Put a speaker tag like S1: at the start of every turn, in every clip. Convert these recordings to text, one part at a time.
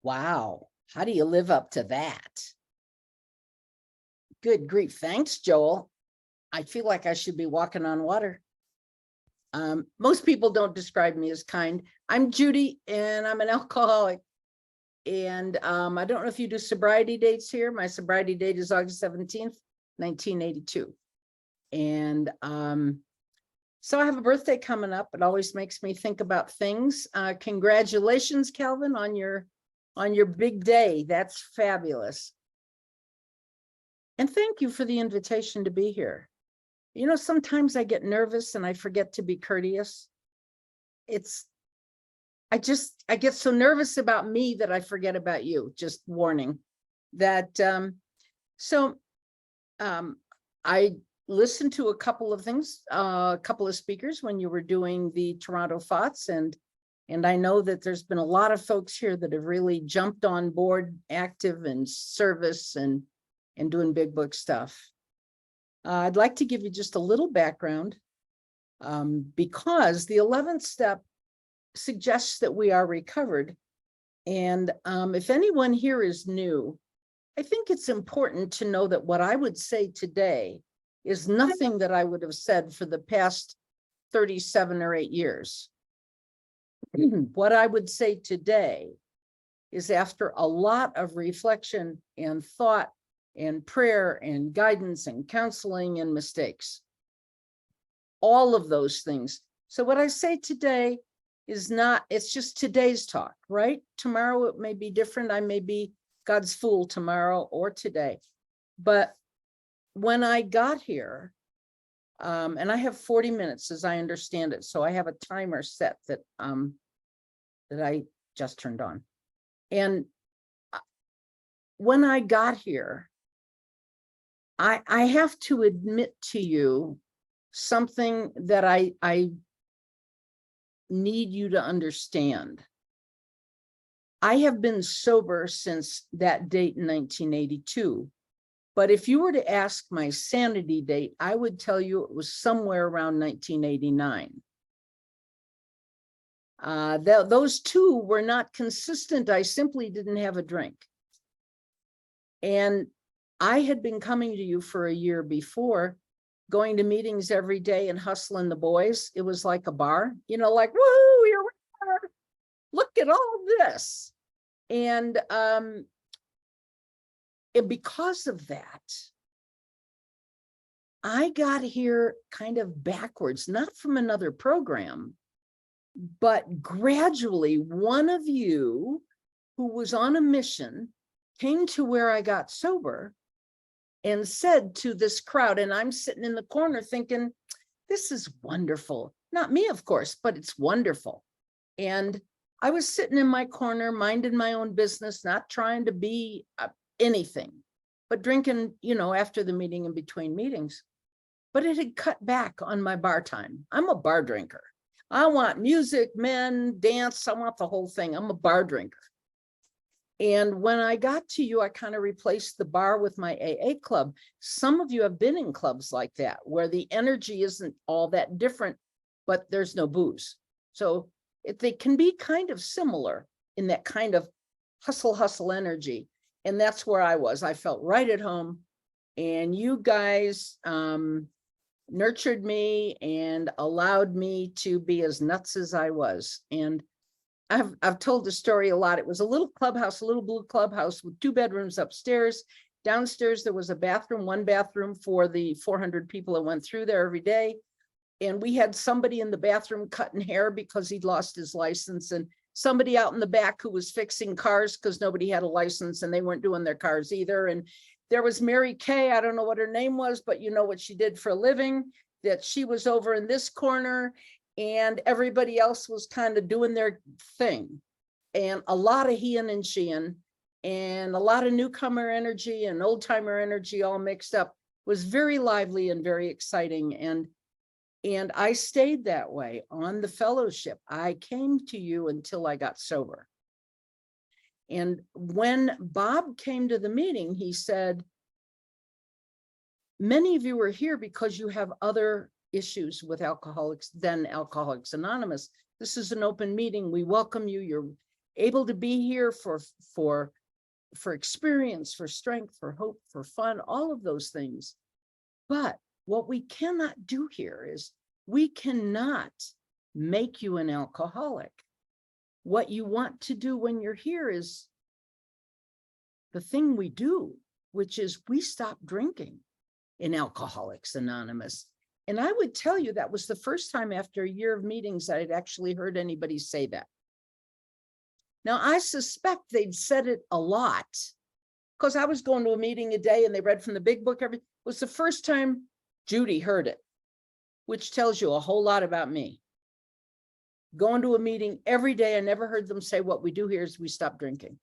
S1: Wow. How do you live up to that? Good grief. Thanks, Joel. I feel like I should be walking on water. Most people don't describe me as kind. I'm Judy, and I'm an alcoholic. And I don't know if you do sobriety dates here. My sobriety date is August 17th, 1982. And so I have a birthday coming up. It always makes me think about things. Congratulations, Calvin, on your big day. That's fabulous. And thank you for the invitation to be here. You know, sometimes I get nervous and I forget to be courteous. I get so nervous about me that I forget about you. Just warning that. I listened to a couple of things, a couple of speakers when you were doing the Toronto FOTS, and I know that there's been a lot of folks here that have really jumped on board, active in service and doing big book stuff. I'd like to give you just a little background because the 11th step suggests that we are recovered. And if anyone here is new, I think it's important to know that what I would say today is nothing that I would have said for the past 37 or 8 years. What I would say today is after a lot of reflection and thought and prayer and guidance and counseling and mistakes, all of those things. So what I say today is not, it's just today's talk, right? Tomorrow it may be different. I may be God's fool tomorrow or today. But when I got here, and I have 40 minutes as I understand it, so I have a timer set that I just turned on. And when I got here, I have to admit to you something that I need you to understand. I have been sober since that date in 1982. But if you were to ask my sanity date, I would tell you it was somewhere around 1989. Those two were not consistent. I simply didn't have a drink. And I had been coming to you for a year before, going to meetings every day and hustling the boys. It was like a bar, you know, like, woo, here we are. Look at all this. And because of that, I got here kind of backwards, not from another program, but gradually one of you who was on a mission came to where I got sober and said to this crowd, and I'm sitting in the corner thinking, this is wonderful. Not me, of course, but it's wonderful. And I was sitting in my corner, minding my own business, not trying to be anything, but drinking, you know, after the meeting and between meetings. But it had cut back on my bar time. I'm a bar drinker. I want music, men, dance. I want the whole thing. I'm a bar drinker. And when I got to you, I kind of replaced the bar with my AA club. Some of you have been in clubs like that, where the energy isn't all that different, but there's no booze. So they can be kind of similar in that kind of hustle energy. And that's where I was. I felt right at home. And you guys nurtured me and allowed me to be as nuts as I was. And I've told the story a lot. It was a little clubhouse, a little blue clubhouse with 2 bedrooms upstairs. Downstairs, there was a bathroom, 1 bathroom for the 400 people that went through there every day. And we had somebody in the bathroom cutting hair because he'd lost his license, and somebody out in the back who was fixing cars because nobody had a license and they weren't doing their cars either. And there was Mary Kay, I don't know what her name was, but you know what she did for a living, that she was over in this corner. And everybody else was kind of doing their thing. And a lot of he and sheeing, and a lot of newcomer energy and old timer energy all mixed up. It was very lively and very exciting. And I stayed that way on the fellowship. I came to you until I got sober. And when Bob came to the meeting, he said, many of you are here because you have other issues with alcoholics than Alcoholics Anonymous. This is an open meeting. We welcome you. able to be here for experience, for strength, for hope, for fun, all of those things. But what we cannot do here is we cannot make you an alcoholic. What you want to do when you're here is the thing we do, which is we stop drinking in Alcoholics Anonymous. And I would tell you that was the first time after a year of meetings that I'd actually heard anybody say that. Now, I suspect they'd said it a lot because I was going to a meeting a day and they read from the big book. It was the first time Judy heard it, which tells you a whole lot about me. Going to a meeting every day, I never heard them say what we do here is we stop drinking.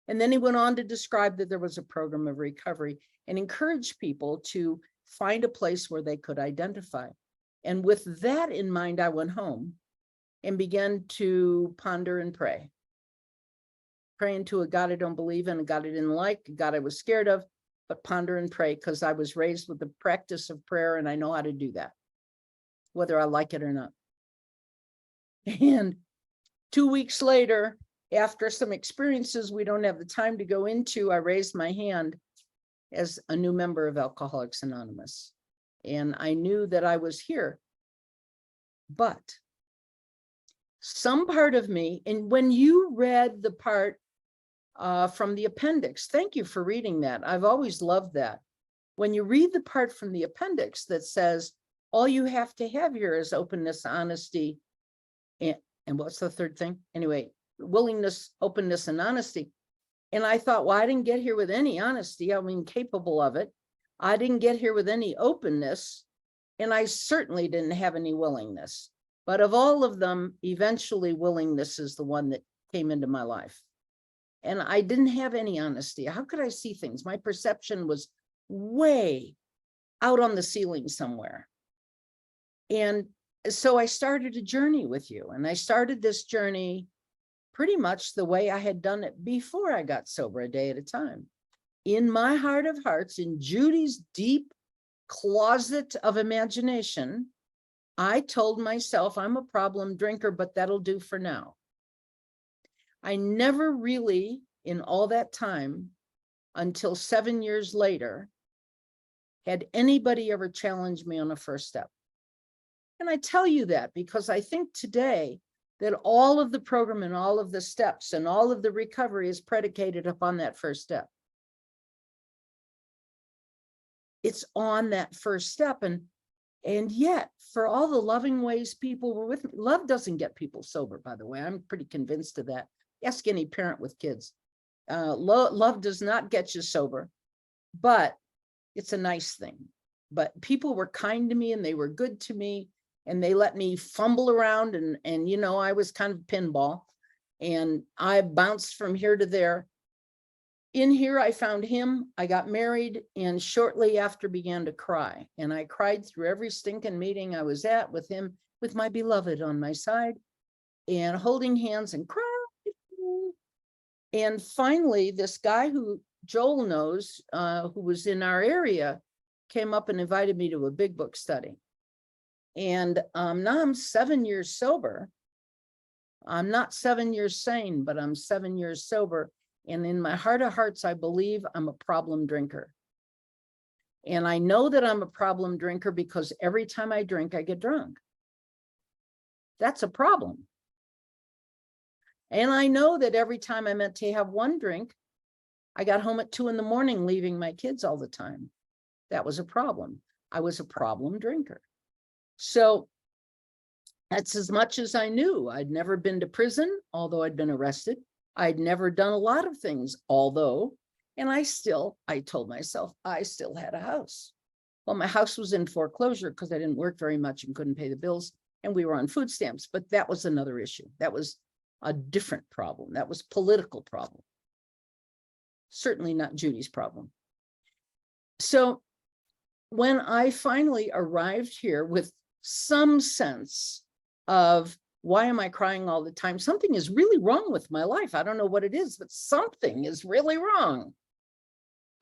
S1: And then he went on to describe that there was a program of recovery and encourage people to find a place where they could identify. And with that in mind, I went home and began to ponder and pray. Praying to a God I don't believe in, a God I didn't like, a God I was scared of, but ponder and pray because I was raised with the practice of prayer and I know how to do that, whether I like it or not. And 2 weeks later, after some experiences we don't have the time to go into, I raised my hand as a new member of Alcoholics Anonymous. And I knew that I was here. But some part of me, and when you read the part from the appendix, thank you for reading that. I've always loved that. When you read the part from the appendix that says, all you have to have here is openness, honesty, and what's the third thing? Anyway, willingness, openness, and honesty. And I thought, well, I didn't get here with any honesty. I mean, capable of it. I didn't get here with any openness. And I certainly didn't have any willingness. But of all of them, eventually willingness is the one that came into my life. And I didn't have any honesty. How could I see things? My perception was way out on the ceiling somewhere. And so I started a journey with you. And I started this journey pretty much the way I had done it before I got sober, a day at a time. In my heart of hearts, in Judy's deep closet of imagination, I told myself I'm a problem drinker, but that'll do for now. I never really, in all that time, until 7 years later, had anybody ever challenged me on a first step. And I tell you that because I think today that all of the program and all of the steps and all of the recovery is predicated upon that first step. It's on that first step. And yet, for all the loving ways people were with me, love doesn't get people sober, by the way. I'm pretty convinced of that. Ask any parent with kids. Love does not get you sober, but it's a nice thing. But people were kind to me and they were good to me. And they let me fumble around and you know, I was kind of pinball and I bounced from here to there. In here, I found him, I got married, and shortly after began to cry. And I cried through every stinking meeting I was at with him, with my beloved on my side and holding hands and crying. And finally, this guy who Joel knows, who was in our area, came up and invited me to a big book study. And now I'm 7 years sober. I'm not 7 years sane, but I'm 7 years sober. And in my heart of hearts, I believe I'm a problem drinker. And I know that I'm a problem drinker because every time I drink, I get drunk. That's a problem. And I know that every time I meant to have one drink, I got home at 2 a.m, leaving my kids all the time. That was a problem. I was a problem drinker. So that's as much as I knew. I'd never been to prison, although I'd been arrested. I'd never done a lot of things, although, and I told myself I still had a house. Well, my house was in foreclosure because I didn't work very much and couldn't pay the bills, and we were on food stamps, but that was another issue. That was a different problem. That was a political problem. Certainly not Judy's problem. So when I finally arrived here with some sense of why am I crying all the time? Something is really wrong with my life. I don't know what it is, but something is really wrong.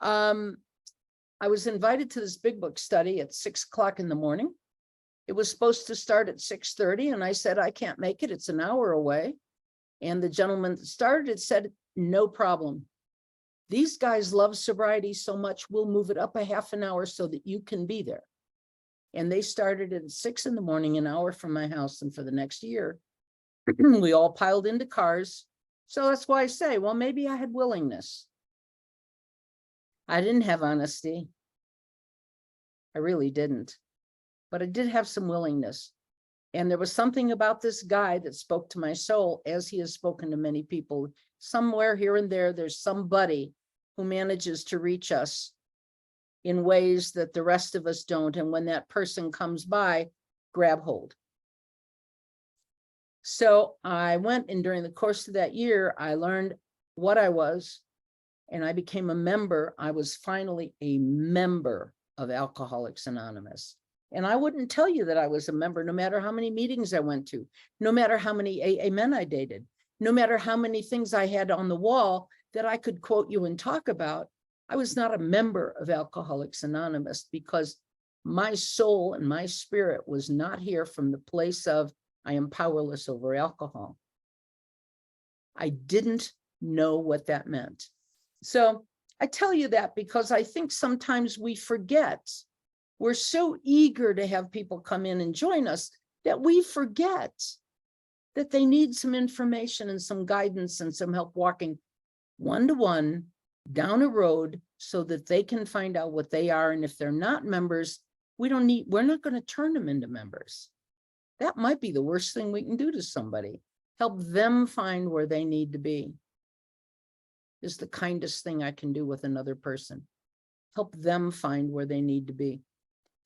S1: I was invited to this big book study at 6 o'clock in the morning. It was supposed to start at 6:30, and I said, I can't make it. It's an hour away. And the gentleman that started it said, no problem. These guys love sobriety so much, we'll move it up a half an hour so that you can be there. And they started at 6 in the morning, an hour from my house. And for the next year, we all piled into cars. So that's why I say, well, maybe I had willingness. I didn't have honesty. I really didn't. But I did have some willingness. And there was something about this guy that spoke to my soul, as he has spoken to many people. Somewhere here and there, there's somebody who manages to reach us in ways that the rest of us don't. And when that person comes by, grab hold. So I went, and during the course of that year, I learned what I was, and I became a member. I was finally a member of Alcoholics Anonymous. And I wouldn't tell you that I was a member, no matter how many meetings I went to, no matter how many AA men I dated, no matter how many things I had on the wall that I could quote you and talk about. I was not a member of Alcoholics Anonymous, because my soul and my spirit was not here from the place of, I am powerless over alcohol. I didn't know what that meant. So I tell you that because I think sometimes we forget. We're so eager to have people come in and join us that we forget that they need some information and some guidance and some help walking one-to-one down a road so that they can find out what they are. And if they're not members, we're not going to turn them into members. That might be the worst thing we can do to somebody. Help them find where they need to be is the kindest thing I can do with another person. Help them find where they need to be.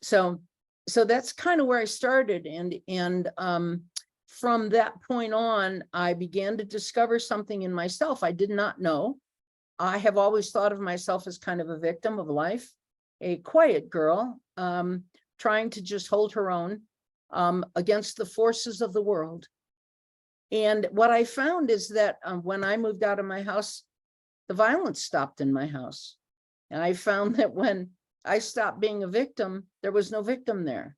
S1: So that's kind of where I started. And from that point on, I began to discover something in myself I did not know. I have always thought of myself as kind of a victim of life, a quiet girl, trying to just hold her own against the forces of the world. And what I found is that when I moved out of my house, the violence stopped in my house. And I found that when I stopped being a victim, there was no victim there.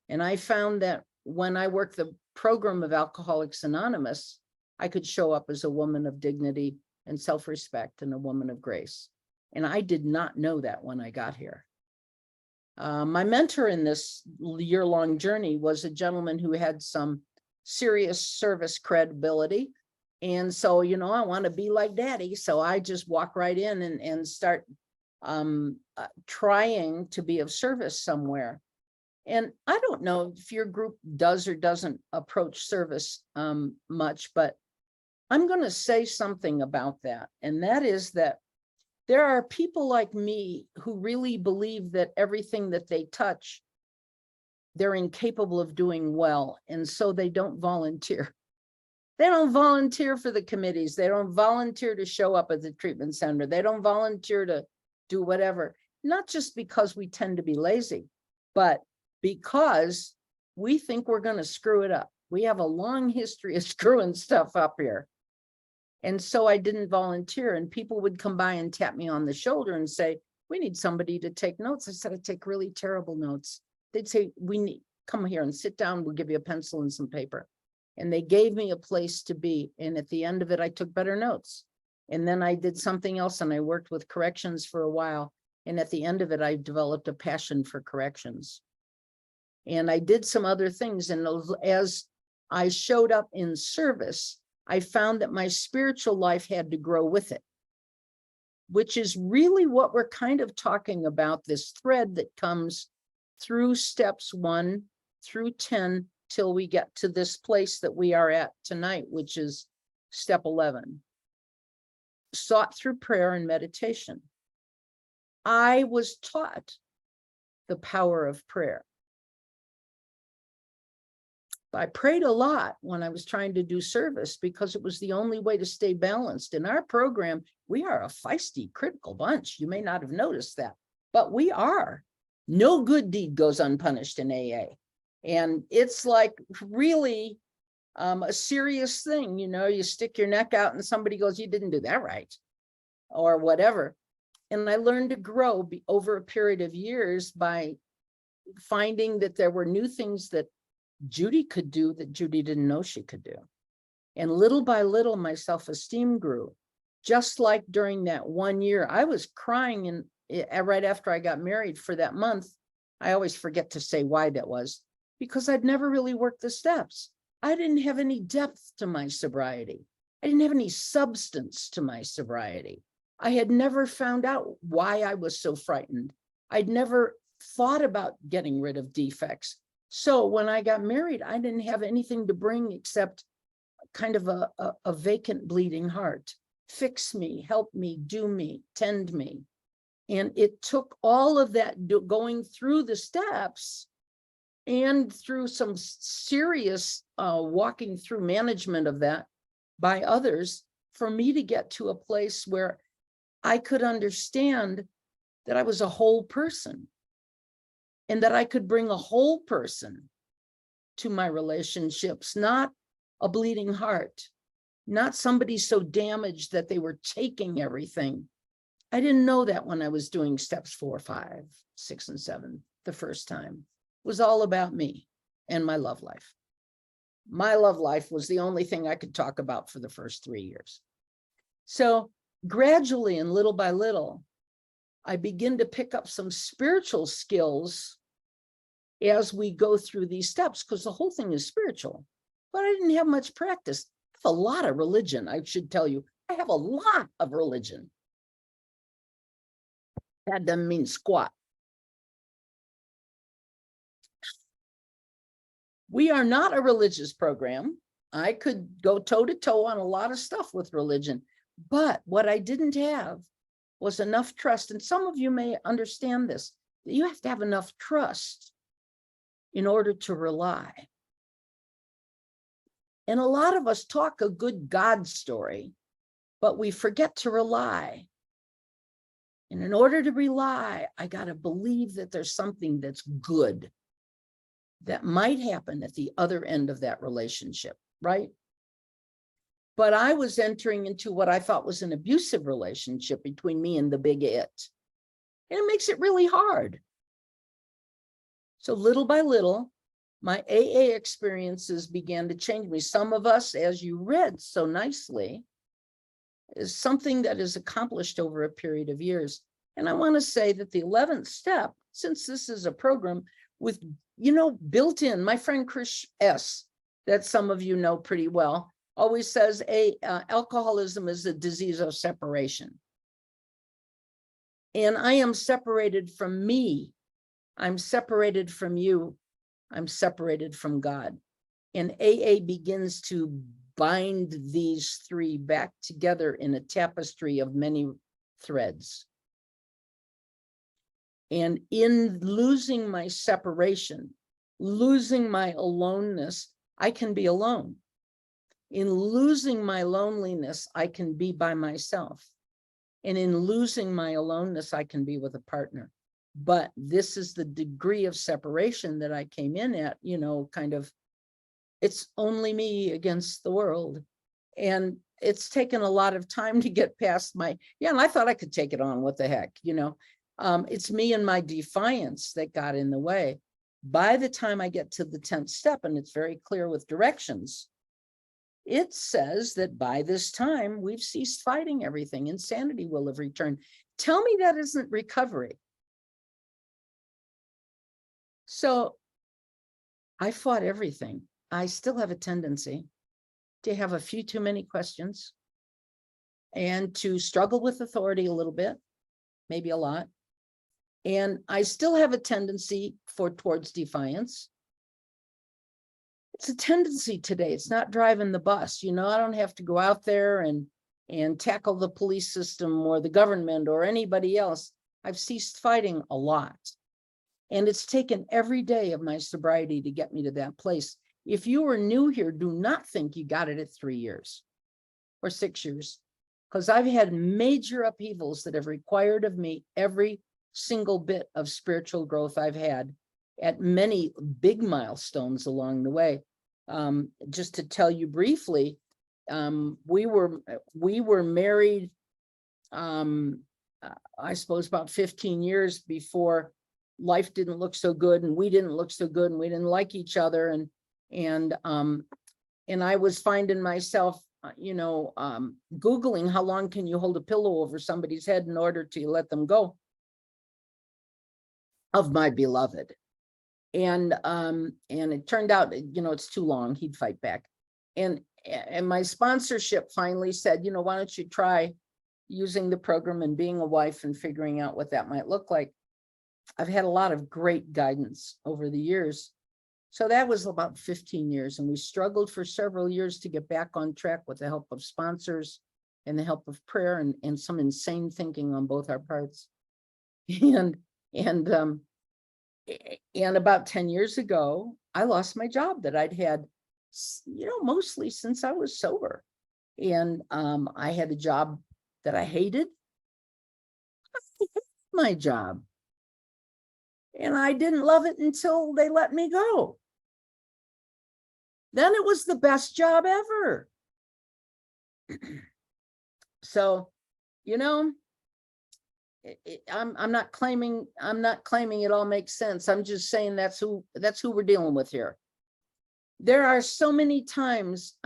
S1: And I found that when I worked the program of Alcoholics Anonymous, I could show up as a woman of dignity and self-respect and a woman of grace. And I did not know that when I got here. My mentor in this year-long journey was a gentleman who had some serious service credibility. And so, I want to be like daddy. So I just walk right in and start trying to be of service somewhere. And I don't know if your group does or doesn't approach service much, but I'm going to say something about that. And that is that there are people like me who really believe that everything that they touch, they're incapable of doing well. And so they don't volunteer. They don't volunteer for the committees. They don't volunteer to show up at the treatment center. They don't volunteer to do whatever. Not just because we tend to be lazy, but because we think we're going to screw it up. We have a long history of screwing stuff up here. And so I didn't volunteer, and people would come by and tap me on the shoulder and say, we need somebody to take notes. I said, I take really terrible notes. They'd say, come here and sit down. We'll give you a pencil and some paper. And they gave me a place to be. And at the end of it, I took better notes. And then I did something else, and I worked with corrections for a while. And at the end of it, I developed a passion for corrections. And I did some other things. And as I showed up in service, I found that my spiritual life had to grow with it, which is really what we're kind of talking about, this thread that comes through steps 1 through 10 till we get to this place that we are at tonight, which is step 11, sought through prayer and meditation. I was taught the power of prayer. I prayed a lot when I was trying to do service because it was the only way to stay balanced. In our program, we are a feisty, critical bunch. You may not have noticed that, but we are. No good deed goes unpunished in AA. And it's like really a serious thing. You stick your neck out and somebody goes, you didn't do that right, or whatever. And I learned to grow over a period of years by finding that there were new things that Judy could do that Judy didn't know she could do. And little by little, my self-esteem grew. Just like during that 1 year, I was crying right after I got married for that month. I always forget to say why that was, because I'd never really worked the steps. I didn't have any depth to my sobriety. I didn't have any substance to my sobriety. I had never found out why I was so frightened. I'd never thought about getting rid of defects. So when I got married, I didn't have anything to bring except kind of a vacant, bleeding heart. Fix me, help me, do me, tend me. And it took all of that going through the steps and through some serious walking through management of that by others for me to get to a place where I could understand that I was a whole person and that I could bring a whole person to my relationships, not a bleeding heart, not somebody so damaged that they were taking everything. I didn't know that when I was doing steps 4, 5, 6, and 7 the first time. It was all about me and my love life. My love life was the only thing I could talk about for the first 3 years. So gradually and little by little, I begin to pick up some spiritual skills as we go through these steps, because the whole thing is spiritual. But I didn't have much practice. I have a lot of religion, I should tell you. I have a lot of religion. That doesn't mean squat. We are not a religious program. I could go toe to toe on a lot of stuff with religion, but what I didn't have was enough trust. And some of you may understand this. You have to have enough trust in order to rely. And a lot of us talk a good God story, but we forget to rely. And in order to rely, I got to believe that there's something that's good that might happen at the other end of that relationship, right? But I was entering into what I thought was an abusive relationship between me and the big it. And it makes it really hard. So little by little, my AA experiences began to change me. Some of us, as you read so nicely, is something that is accomplished over a period of years. And I want to say that the 11th step, since this is a program with, built in, my friend Chris S., that some of you know pretty well, always says alcoholism is a disease of separation. And I am separated from me. I'm separated from you. I'm separated from God. And AA begins to bind these three back together in a tapestry of many threads. And in losing my separation, losing my aloneness, I can be alone. In losing my loneliness, I can be by myself. And in losing my aloneness, I can be with a partner. But this is the degree of separation that I came in at, kind of, it's only me against the world. And it's taken a lot of time to get past and I thought I could take it on, what the heck, it's me and my defiance that got in the way. By the time I get to the 10th step, and it's very clear with directions, it says that by this time we've ceased fighting everything. Insanity will have returned. Tell me that isn't recovery. So I fought everything. I still have a tendency to have a few too many questions and to struggle with authority a little bit, maybe a lot. And I still have a tendency towards defiance. It's a tendency today. It's not driving the bus. I don't have to go out there and tackle the police system or the government or anybody else. I've ceased fighting a lot. And it's taken every day of my sobriety to get me to that place. If you are new here, do not think you got it at 3 years or 6 years, because I've had major upheavals that have required of me every single bit of spiritual growth I've had at many big milestones along the way. Just to tell you briefly, we were married, I suppose about 15 years before life didn't look so good, and we didn't look so good, and we didn't like each other. And I was finding myself, Googling how long can you hold a pillow over somebody's head in order to let them go of my beloved. And it turned out, it's too long. He'd fight back. And my sponsorship finally said, why don't you try using the program and being a wife and figuring out what that might look like. I've had a lot of great guidance over the years. So that was about 15 years. And we struggled for several years to get back on track with the help of sponsors and the help of prayer and some insane thinking on both our parts. And about 10 years ago, I lost my job that I'd had, mostly since I was sober. And I had a job that I hated. I hated my job. And I didn't love it until they let me go. Then it was the best job ever. So, I'm not claiming it all makes sense. I'm just saying that's who we're dealing with here. There are so many times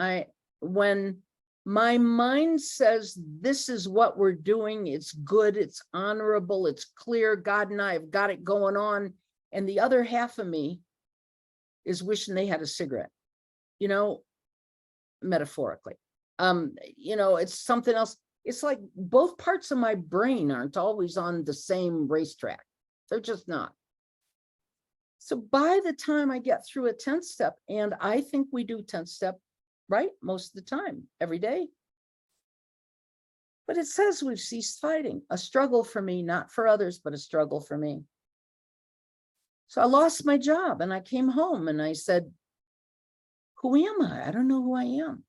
S1: when my mind says this is what we're doing, it's good, it's honorable, it's clear, God and I have got it going on, and the other half of me is wishing they had a cigarette, metaphorically. It's something else. It's like both parts of my brain aren't always on the same racetrack. They're just not. So by the time I get through a 10th step, and I think we do 10th step, right? Most of the time, every day. But it says we've ceased fighting, a struggle for me, not for others, but a struggle for me. So I lost my job and I came home and I said, who am I? I don't know who I am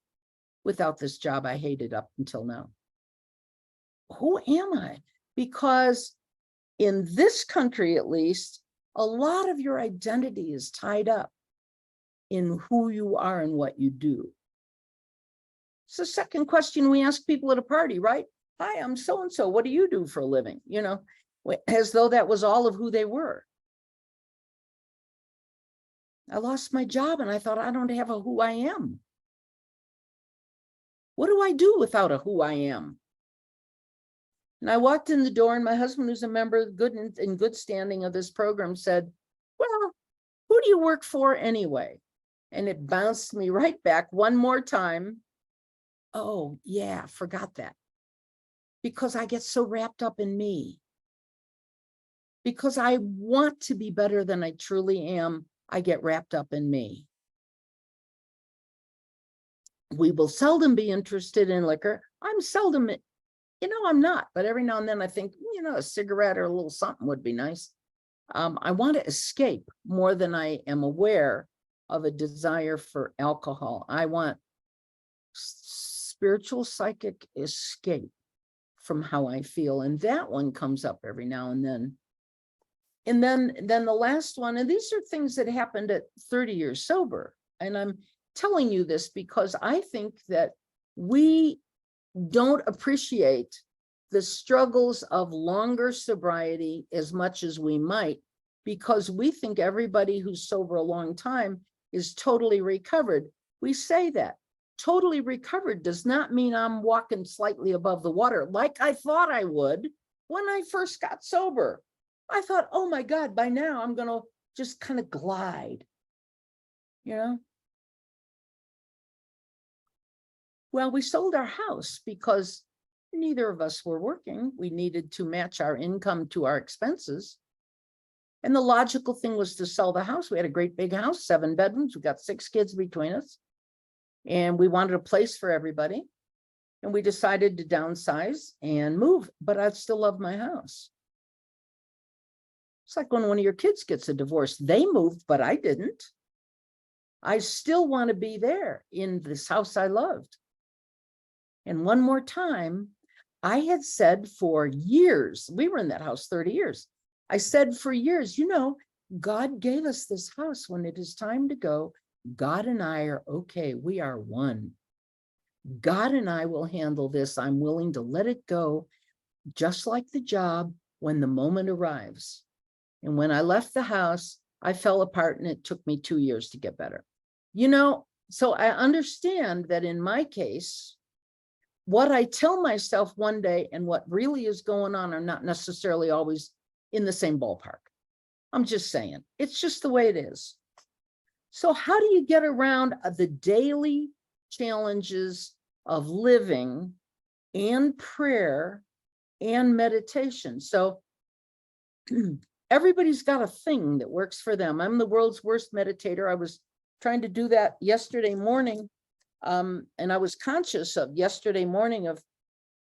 S1: without this job I hated up until now. Who am I? Because in this country, at least, a lot of your identity is tied up in who you are and what you do. It's the second question we ask people at a party, right? Hi, I'm so-and-so. What do you do for a living? As though that was all of who they were. I lost my job and I thought, I don't have a who I am. What do I do without a who I am? And I walked in the door and my husband, who's a member in good standing of this program, said, well, who do you work for anyway? And it bounced me right back one more time. Oh, yeah, forgot that. Because I get so wrapped up in me. Because I want to be better than I truly am, I get wrapped up in me. We will seldom be interested in liquor. I'm seldom, I'm not, but every now and then I think, a cigarette or a little something would be nice. I want to escape more than I am aware of a desire for alcohol. I want spiritual psychic escape from how I feel. And that one comes up every now and then. And then the last one, and these are things that happened at 30 years sober. And I'm telling you this because I think that we don't appreciate the struggles of longer sobriety as much as we might, because we think everybody who's sober a long time is totally recovered. We say that. Totally recovered does not mean I'm walking slightly above the water like I thought I would when I first got sober. I thought, oh my God, by now I'm going to just kind of glide, Well, we sold our house because neither of us were working. We needed to match our income to our expenses. And the logical thing was to sell the house. We had a great big house, 7 bedrooms. We got 6 kids between us. And we wanted a place for everybody. And we decided to downsize and move, but I still love my house. It's like when one of your kids gets a divorce. They moved, but I didn't. I still want to be there in this house I loved. And one more time, I had said for years, we were in that house 30 years. I said for years, God gave us this house. When it is time to go, God and I are okay. We are one. God and I will handle this. I'm willing to let it go, just like the job, when the moment arrives. And when I left the house, I fell apart and it took me 2 years to get better. so I understand that in my case, what I tell myself one day and what really is going on are not necessarily always in the same ballpark. I'm just saying, it's just the way it is. So how do you get around the daily challenges of living and prayer and meditation? So everybody's got a thing that works for them. I'm the world's worst meditator. I was trying to do that yesterday morning. And I was conscious of yesterday morning of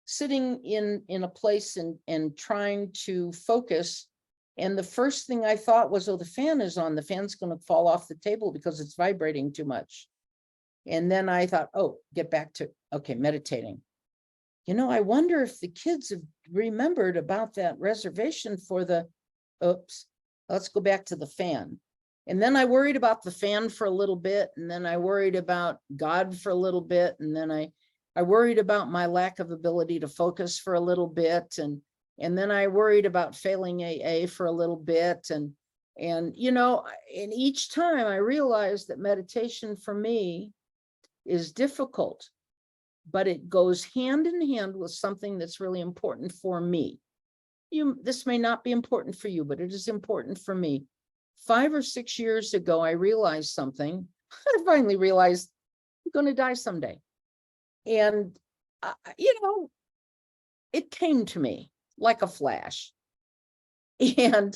S1: sitting in a place and trying to focus. And the first thing I thought was, oh, the fan is on. The fan's going to fall off the table because it's vibrating too much. And then I thought, oh, get back to, okay, meditating. You know, I wonder if the kids have remembered about that reservation for the, oops, let's go back to the fan. And then I worried about the fan for a little bit. And then I worried about God for a little bit. And then I worried about my lack of ability to focus for a little bit. And then I worried about failing AA for a little bit. And, you know, and each time I realized that meditation for me is difficult, but it goes hand in hand with something that's really important for me. This may not be important for you, but it is important for me. 5 or 6 years ago, I realized something. I finally realized I'm going to die someday. And, you know, it came to me like a flash. And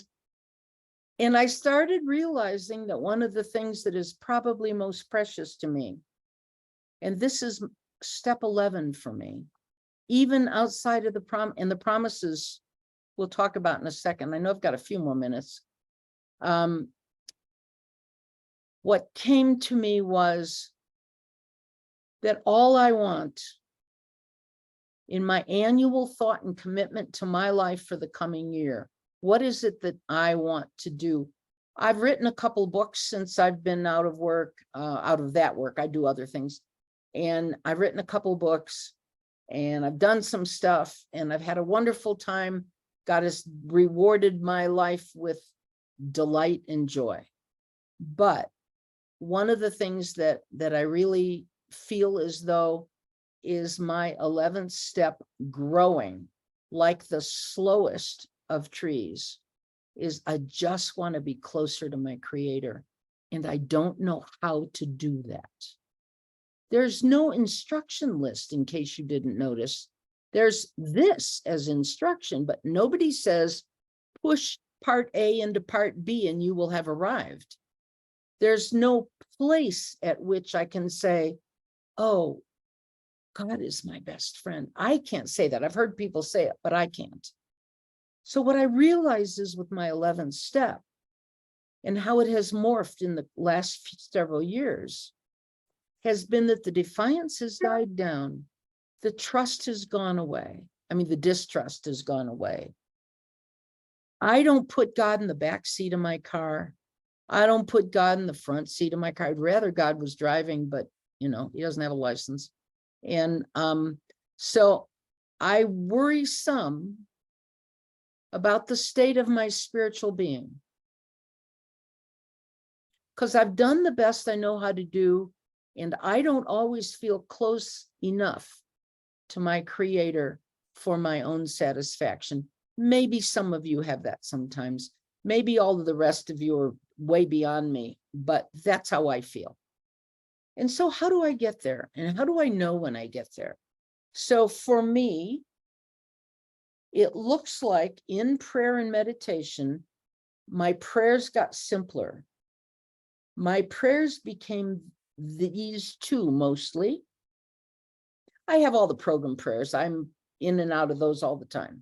S1: I started realizing that one of the things that is probably most precious to me, and this is step 11 for me, even outside of the promises we'll talk about in a second. I know I've got a few more minutes. What came to me was that all I want in my annual thought and commitment to my life for the coming year, what is it that I want to do? I've written a couple books since I've been out of work, out of that work. I do other things. And I've written a couple books and I've done some stuff and I've had a wonderful time. God has rewarded my life with delight and joy. But one of the things that I really feel as though is my 11th step growing like the slowest of trees is I just want to be closer to my Creator. And I don't know how to do that. There's no instruction list, in case you didn't notice. There's this as instruction, but nobody says push part A into part B and you will have arrived. There's no place at which I can say, oh, God is my best friend. I can't say that. I've heard people say it, but I can't. So what I realized is with my 11th step and how it has morphed in the last several years has been that the defiance has died down. The trust has gone away. I mean, the distrust has gone away. I don't put God in the back seat of my car. I don't put God in the front seat of my car. I'd rather God was driving, but you know, he doesn't have a license. And so I worry some about the state of my spiritual being, because I've done the best I know how to do, and I don't always feel close enough to my Creator for my own satisfaction. Maybe some of you have that sometimes. Maybe all of the rest of you are way beyond me, but that's how I feel. And so how do I get there? And how do I know when I get there? So for me, it looks like in prayer and meditation, my prayers got simpler. My prayers became these two mostly. I have all the program prayers. I'm in and out of those all the time.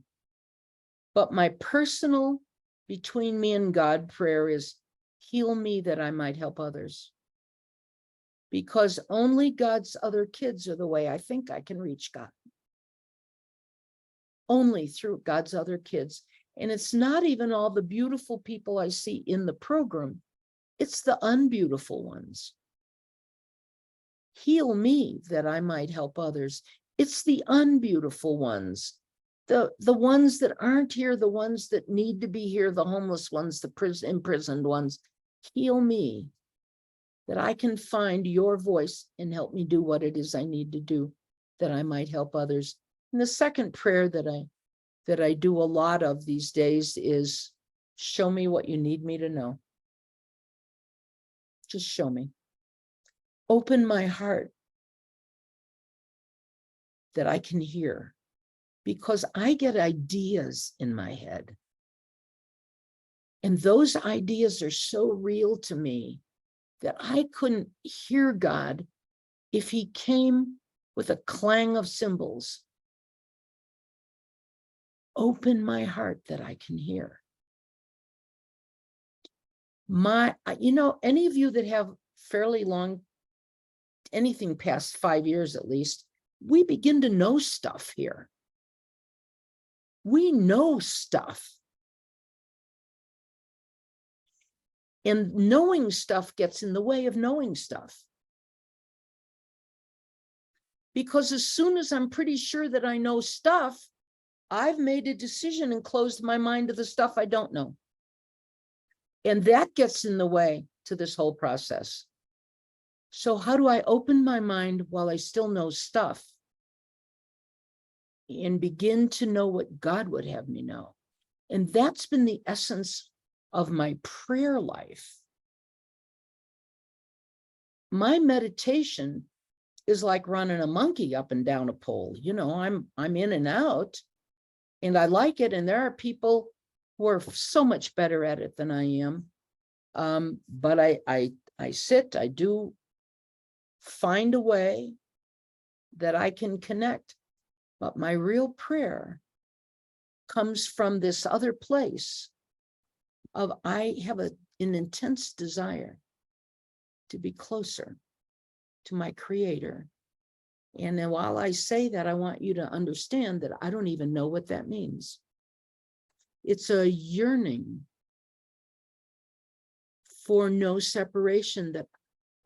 S1: But my personal between me and God prayer is heal me that I might help others. Because only God's other kids are the way I think I can reach God. Only through God's other kids. And it's not even all the beautiful people I see in the program. It's the unbeautiful ones. Heal me that I might help others. It's the unbeautiful ones. The ones that aren't here, the ones that need to be here, the homeless ones, the imprisoned ones. Heal me that I can find your voice and help me do what it is I need to do, that I might help others. And the second prayer that I do a lot of these days is, show me what you need me to know. Just show me. Open my heart that I can hear, because I get ideas in my head. And those ideas are so real to me that I couldn't hear God if he came with a clang of cymbals. Open my heart that I can hear. Any of you that have fairly long, anything past 5 years at least, we begin to know stuff here. We know stuff. And knowing stuff gets in the way of knowing stuff. Because as soon as I'm pretty sure that I know stuff, I've made a decision and closed my mind to the stuff I don't know. And that gets in the way to this whole process. So how do I open my mind while I still know stuff and begin to know what God would have me know? And that's been the essence of my prayer life. My meditation is like running a monkey up and down a pole. I'm in and out, and I like it. And there are people who are so much better at it than I am. But I sit, I do find a way that I can connect. But my real prayer comes from this other place of, I have an intense desire to be closer to my Creator. And then while I say that, I want you to understand that I don't even know what that means. It's a yearning for no separation that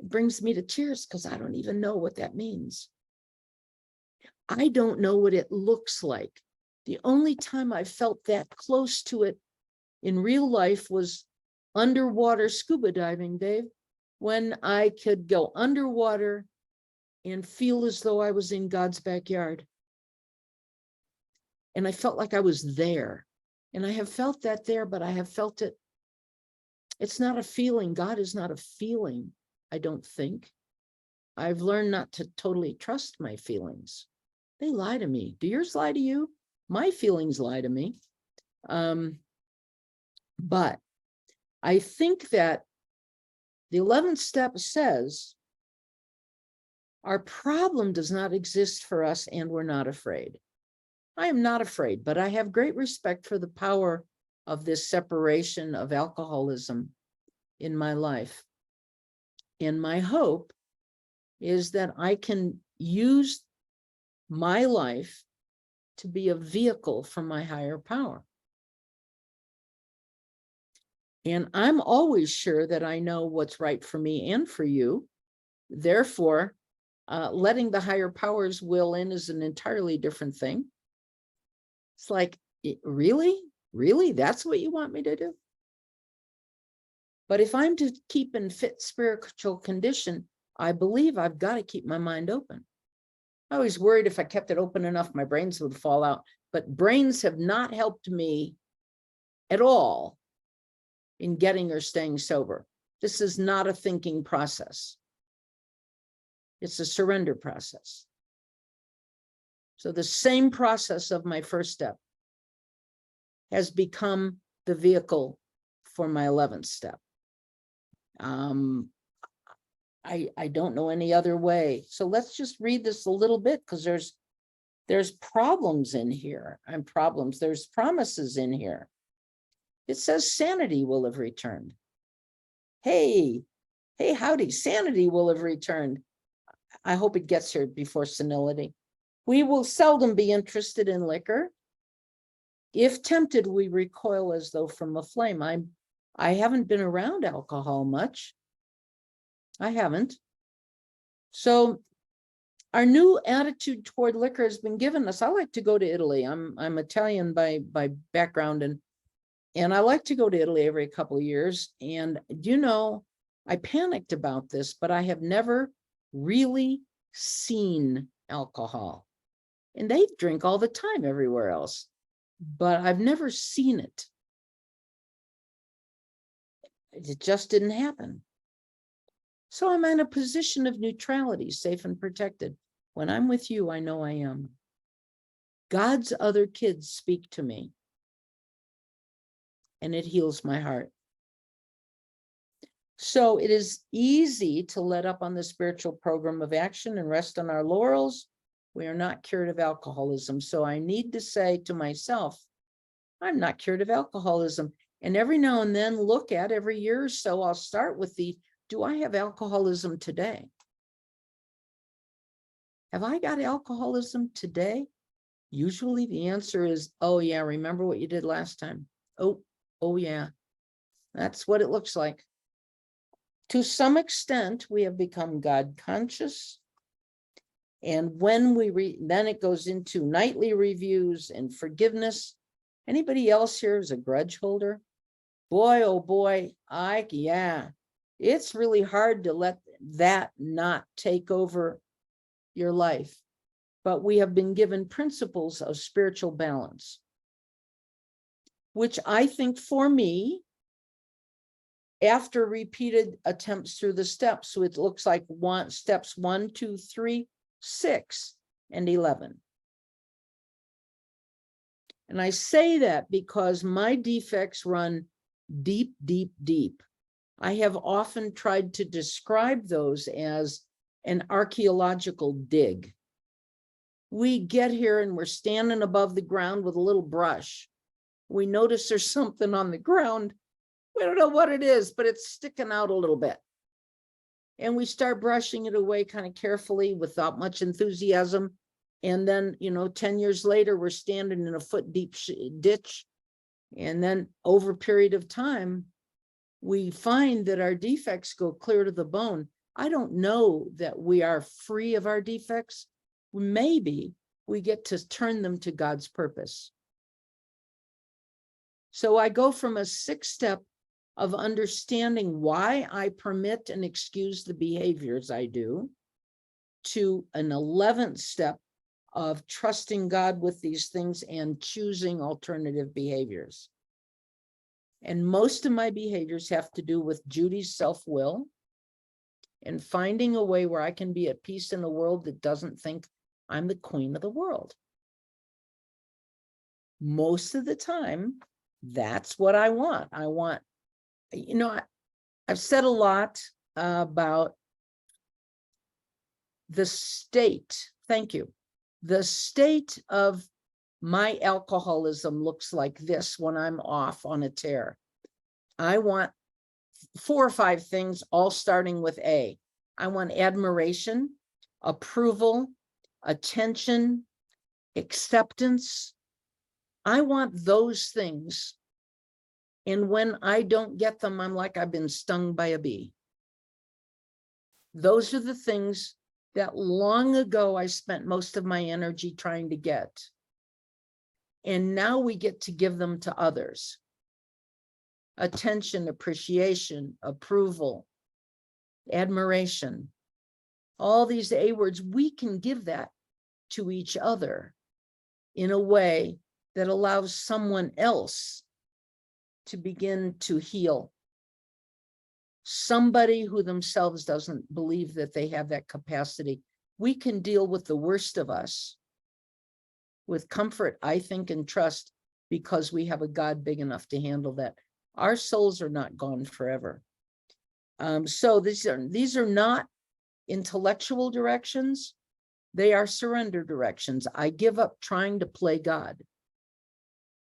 S1: brings me to tears, because I don't even know what that means. I don't know what it looks like. The only time I felt that close to it in real life was underwater scuba diving, Dave, when I could go underwater and feel as though I was in God's backyard. And I felt like I was there. And I have felt that there, but I have felt it. It's not a feeling. God is not a feeling, I don't think. I've learned not to totally trust my feelings. They lie to me. Do yours lie to you? My feelings lie to me. But I think that the 11th step says, our problem does not exist for us, and we're not afraid. I am not afraid, but I have great respect for the power of this separation of alcoholism in my life. And my hope is that I can use my life to be a vehicle for my higher power. And I'm always sure that I know what's right for me and for you. Therefore, letting the higher powers will in is an entirely different thing. It's like, really? Really? That's what you want me to do? But if I'm to keep in fit spiritual condition, I believe I've got to keep my mind open. I was worried if I kept it open enough, my brains would fall out. But brains have not helped me at all in getting or staying sober. This is not a thinking process. It's a surrender process. So the same process of my first step has become the vehicle for my 11th step. I don't know any other way. So let's just read this a little bit, because there's problems in here. There's promises in here. It says sanity will have returned. Hey, howdy, sanity will have returned. I hope it gets here before senility. We will seldom be interested in liquor. If tempted, we recoil as though from a flame. I haven't been around alcohol much. I haven't. So our new attitude toward liquor has been given us. I like to go to Italy. I'm Italian by background, and I like to go to Italy every couple of years. And I panicked about this, but I have never really seen alcohol. And they drink all the time everywhere else, but I've never seen it. It just didn't happen. So I'm in a position of neutrality, safe and protected. When I'm with you, I know I am. God's other kids speak to me, and it heals my heart. So it is easy to let up on the spiritual program of action and rest on our laurels. We are not cured of alcoholism. So I need to say to myself, I'm not cured of alcoholism. And every now and then look at every year or so, I'll start with do I have alcoholism today? Have I got alcoholism today? Usually the answer is, oh yeah, remember what you did last time? Oh yeah, that's what it looks like. To some extent, we have become God conscious. And when then it goes into nightly reviews and forgiveness. Anybody else here is a grudge holder? Boy, oh boy, yeah. It's really hard to let that not take over your life. But we have been given principles of spiritual balance, which I think for me, after repeated attempts through the steps, so it looks like steps 1, 2, 3, 6, and 11. And I say that because my defects run deep, deep, deep. I have often tried to describe those as an archaeological dig. We get here and we're standing above the ground with a little brush. We notice there's something on the ground. We don't know what it is, but it's sticking out a little bit. And we start brushing it away kind of carefully without much enthusiasm. And then, 10 years later, we're standing in a foot deep ditch. And then over a period of time, we find that our defects go clear to the bone. I don't know that we are free of our defects. Maybe we get to turn them to God's purpose. So I go from a 6-step of understanding why I permit and excuse the behaviors I do to an 11th step of trusting God with these things and choosing alternative behaviors. And most of my behaviors have to do with Judy's self-will and finding a way where I can be at peace in a world that doesn't think I'm the queen of the world. Most of the time, that's what I want. I've said a lot about the state. Thank you. The state of my alcoholism looks like this when I'm off on a tear. I want 4 or 5 things, all starting with A. I want admiration, approval, attention, acceptance. I want those things. And when I don't get them, I'm like I've been stung by a bee. Those are the things that long ago I spent most of my energy trying to get. And now we get to give them to others. Attention, appreciation, approval, admiration. All these A words, we can give that to each other in a way that allows someone else to begin to heal. Somebody who themselves doesn't believe that they have that capacity. We can deal with the worst of us with comfort, I think, and trust, because we have a God big enough to handle that. Our souls are not gone forever. So these are not intellectual directions. They are surrender directions. I give up trying to play God.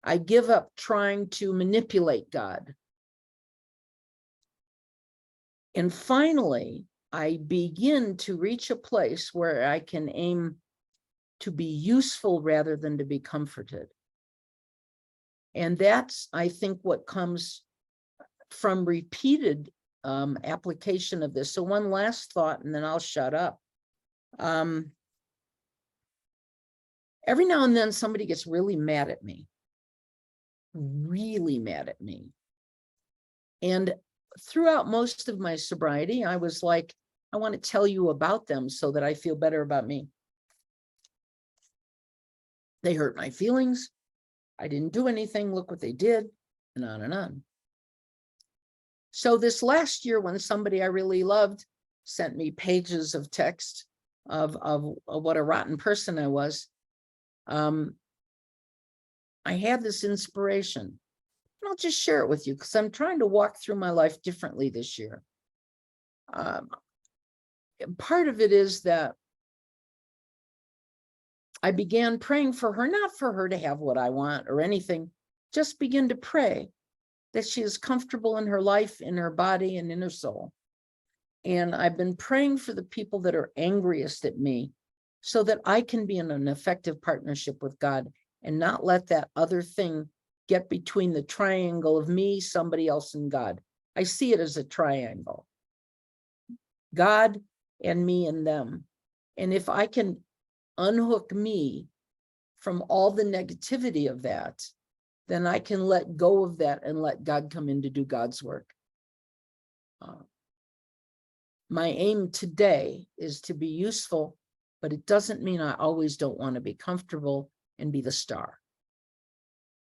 S1: I give up trying to manipulate God. And finally, I begin to reach a place where I can aim to be useful rather than to be comforted. And that's, I think, what comes from repeated application of this. So one last thought, and then I'll shut up. Every now and then somebody gets really mad at me. Really mad at me. And throughout most of my sobriety, I was like, I want to tell you about them so that I feel better about me. They hurt my feelings. I didn't do anything. Look what they did, and on and on. So this last year, when somebody I really loved sent me pages of text of what a rotten person I was, I had this inspiration. And I'll just share it with you because I'm trying to walk through my life differently this year. Part of it is that I began praying for her, not for her to have what I want or anything, just begin to pray that she is comfortable in her life, in her body, and in her soul. And I've been praying for the people that are angriest at me so that I can be in an effective partnership with God and not let that other thing get between the triangle of me, somebody else, and God. I see it as a triangle. God and me and them. And if I can unhook me from all the negativity of that, then I can let go of that and let God come in to do God's work. My aim today is to be useful, but it doesn't mean I always don't want to be comfortable and be the star.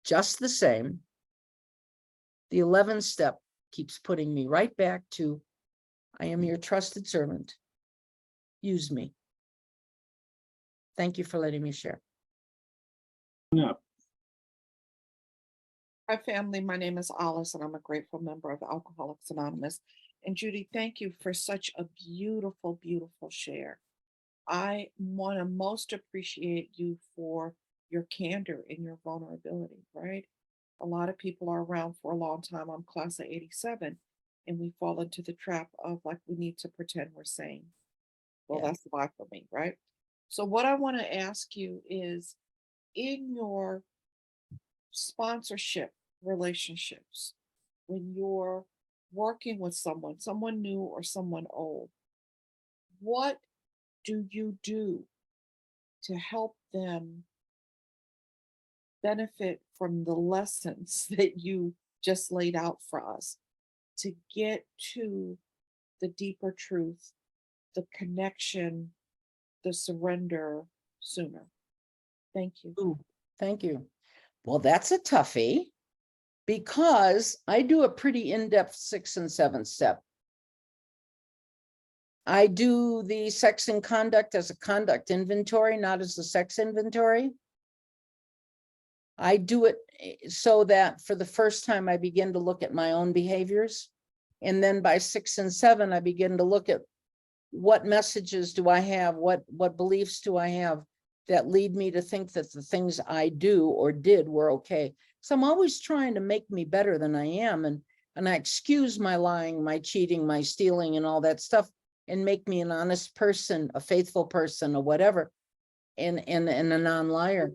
S1: Just the same, the 11th step keeps putting me right back to, I am your trusted servant. Use me. Thank you for letting me share.
S2: Hi, family. My name is Alice, and I'm a grateful member of Alcoholics Anonymous. And Judy, thank you for such a beautiful, beautiful share. I want to most appreciate you for your candor and your vulnerability, right? A lot of people are around for a long time. I'm class of 87, and we fall into the trap of like, we need to pretend we're sane. Well,
S1: Yeah.
S2: that's the vibe for me, right? So what I want to ask you is, in your sponsorship relationships, when you're working with someone new or someone old, what do you do to help them benefit from the lessons that you just laid out for us to get to the deeper truth, the connection, the surrender sooner? Thank you.
S1: Ooh, thank you. Well, that's a toughie because I do a pretty in-depth 6th and 7th step. I do the sex and conduct as a conduct inventory, not as a sex inventory. I do it so that for the first time, I begin to look at my own behaviors. And then by 6 and 7, I begin to look at what messages do I have, what beliefs do I have that lead me to think that the things I do or did were okay. So I'm always trying to make me better than I am. And I excuse my lying, my cheating, my stealing, and all that stuff, and make me an honest person, a faithful person, or whatever, and a non-liar.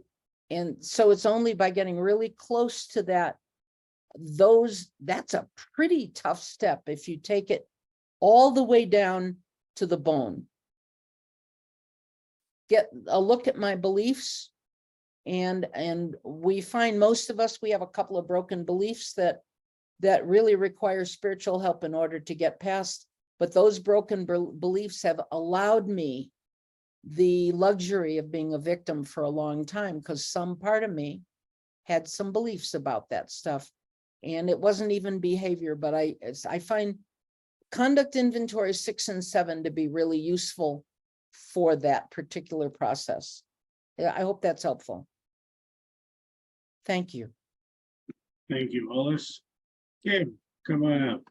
S1: And so it's only by getting really close to that, that's a pretty tough step if you take it all the way down to the bone. Get a look at my beliefs, and we find most of us, we have a couple of broken beliefs that really require spiritual help in order to get past. But those broken beliefs have allowed me the luxury of being a victim for a long time, because some part of me had some beliefs about that stuff, and it wasn't even behavior. But I find conduct inventory 6 and 7 to be really useful for that particular process. I hope that's helpful. Thank you.
S3: Thank you, Alice. Kim, come on up.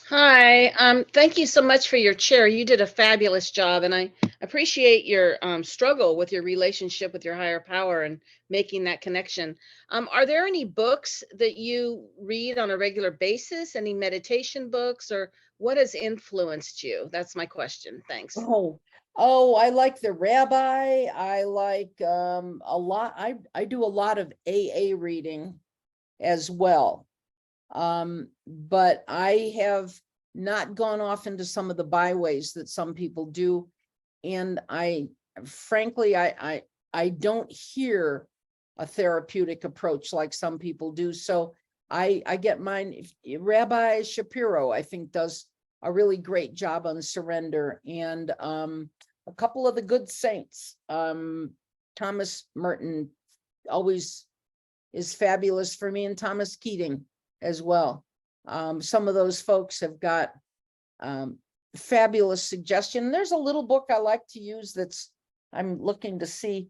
S4: Hi, thank you so much for your chair. You did a fabulous job, and I appreciate your struggle with your relationship with your higher power and making that connection. Are there any books that you read on a regular basis? Any meditation books, or what has influenced you? That's my question. Thanks.
S1: Oh, I like the Rabbi. I like a lot. I do a lot of AA reading as well. But I have not gone off into some of the byways that some people do. And frankly, I don't hear a therapeutic approach like some people do. So I get mine. Rabbi Shapiro, I think, does a really great job on surrender, and a couple of the good saints. Thomas Merton always is fabulous for me, and Thomas Keating as well. Some of those folks have got fabulous suggestion. There's a little book I like to use that's, I'm looking to see.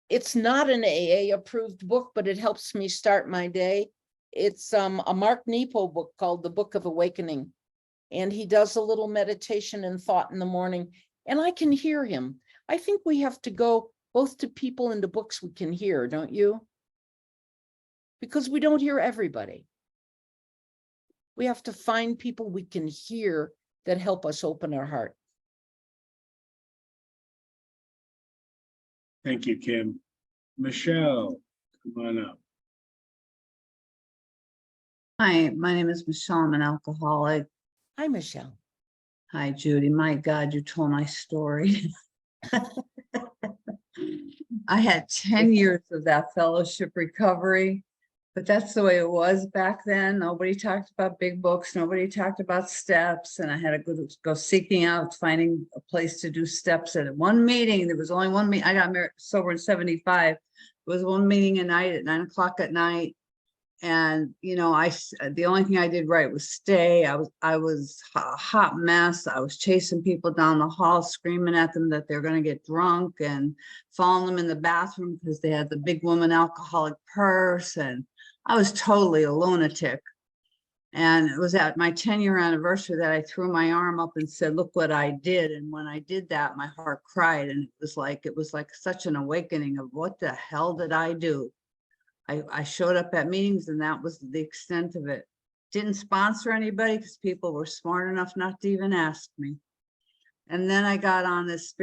S1: It's not an AA approved book, but it helps me start my day. It's a Mark Nepo book called The Book of Awakening. And he does a little meditation and thought in the morning, and I can hear him. I think we have to go both to people and to books we can hear, don't you? Because we don't hear everybody. We have to find people we can hear that help us open our heart.
S3: Thank you, Kim. Michelle, come on up.
S5: Hi, my name is Michelle. I'm an alcoholic.
S1: Hi, Michelle.
S5: Hi, Judy. My God, you told my story. I had 10 years of that fellowship recovery, but that's the way it was back then. Nobody talked about big books. Nobody talked about steps. And I had to go seeking out, finding a place to do steps at one meeting. There was only one meeting. I got married sober in 75. It was one meeting a night at 9 o'clock at night. And, you know, the only thing I did right was stay. I was a hot mess. I was chasing people down the hall, screaming at them that they're going to get drunk, and following them in the bathroom because they had the big woman alcoholic purse. And I was totally a lunatic. And it was at my 10-year anniversary that I threw my arm up and said, look what I did. And when I did that, my heart cried. And it was like such an awakening of what the hell did I do? I showed up at meetings, and that was the extent of it. Didn't sponsor anybody because people were smart enough not to even ask me. And then I got on this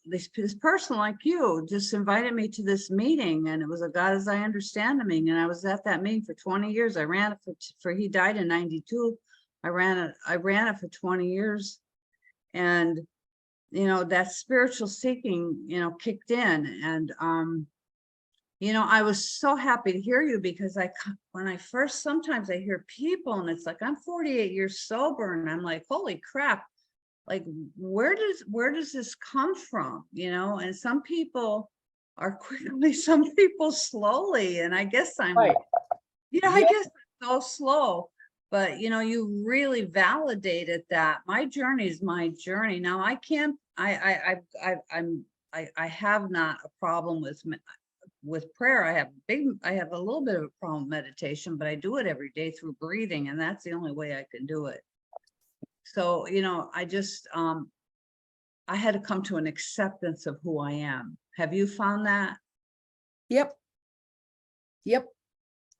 S5: this person like you just invited me to this meeting, and it was a God as I Understand the meeting. And I was at that meeting for 20 years. I ran it for he died in 92. I ran it for 20 years. And, you know, that spiritual seeking, you know, kicked in. And, you know, I was so happy to hear you, because sometimes I hear people and it's like, I'm 48 years sober, and I'm like, holy crap, like, where does this come from? You know, and some people are quickly, some people slowly. And I guess I'm,
S1: Right.
S5: I guess I'm so slow, but you know, you really validated that my journey is my journey. Now I have not a problem with prayer. I have a little bit of a problem with meditation, but I do it every day through breathing, and that's the only way I can do it. So, you know, I just, I had to come to an acceptance of who I am. Have you found that?
S1: Yep.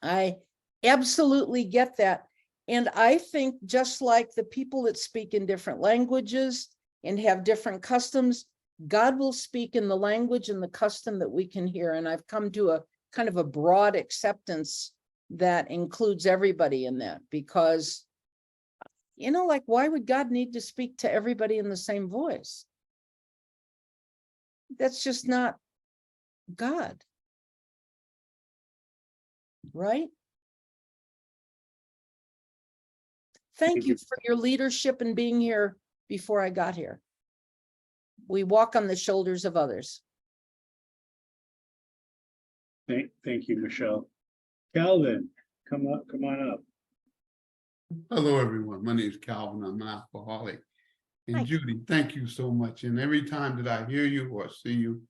S1: I absolutely get that. And I think just like the people that speak in different languages and have different customs, God will speak in the language and the custom that we can hear. And I've come to a kind of a broad acceptance that includes everybody in that, because, you know, like, why would God need to speak to everybody in the same voice? That's just not God. Right? Thank you for your leadership and being here before I got here. We walk on the shoulders of others.
S3: Thank you, Michelle. Calvin, come on up.
S6: Hello, everyone. My name is Calvin. I'm an alcoholic. And
S1: Hi.
S6: Judy, thank you so much. And every time that I hear you or see you,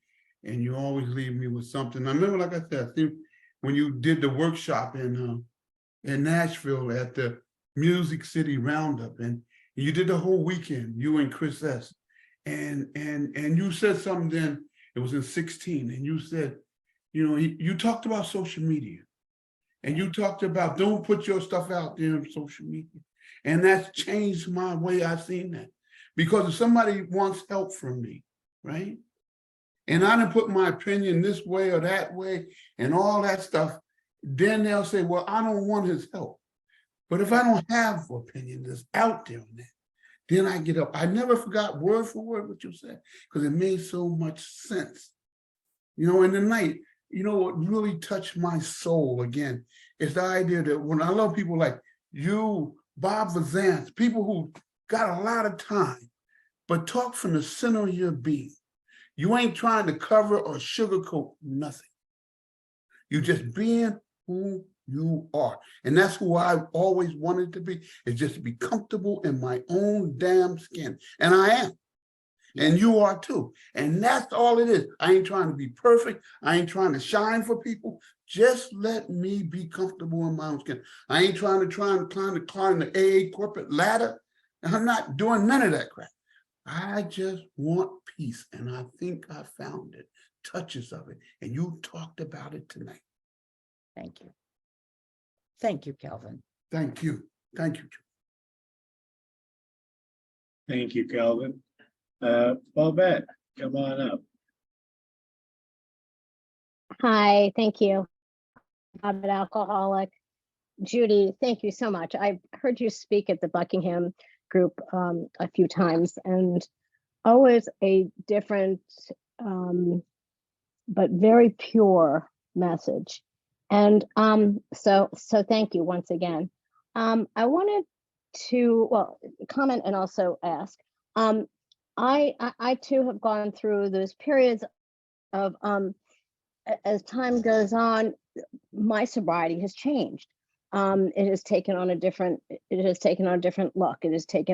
S6: and you always leave me with something. I remember, like I said, I think when you did the workshop in Nashville at the Music City Roundup, and you did the whole weekend, you and Chris S. And you said something then, it was in 16, and you said, you know, you talked about social media, and you talked about don't put your stuff out there on social media. And that's changed my way I've seen that. Because if somebody wants help from me, right? And I didn't put my opinion this way or that way and all that stuff, then they'll say, well, I don't want his help. But if I don't have an opinion that's out there on that, then I get up. I never forgot word for word what you said, because it made so much sense. You know, in the night, you know what really touched my soul again is the idea that when I love people like you, Bob Vazance, people who got a lot of time, but talk from the center of your being. You ain't trying to cover or sugarcoat nothing. You just being who you are. And that's who I've always wanted to be, is just to be comfortable in my own damn skin. And I am. And you are too. And that's all it is. I ain't trying to be perfect. I ain't trying to shine for people. Just let me be comfortable in my own skin. I ain't trying to climb the AA corporate ladder. And I'm not doing none of that crap. I just want peace. And I think I found it, touches of it. And you talked about it tonight.
S1: Thank you. Thank you, Calvin.
S6: Thank you. Thank you.
S3: Thank you, Calvin. Bobette, come on up.
S7: Hi, thank you. I'm an alcoholic. Judy, thank you so much. I heard you speak at the Buckingham group a few times, and always a different but very pure message. And so thank you once again. I wanted to comment and also ask. I too have gone through those periods of as time goes on, my sobriety has changed. It has taken on a different look. It has taken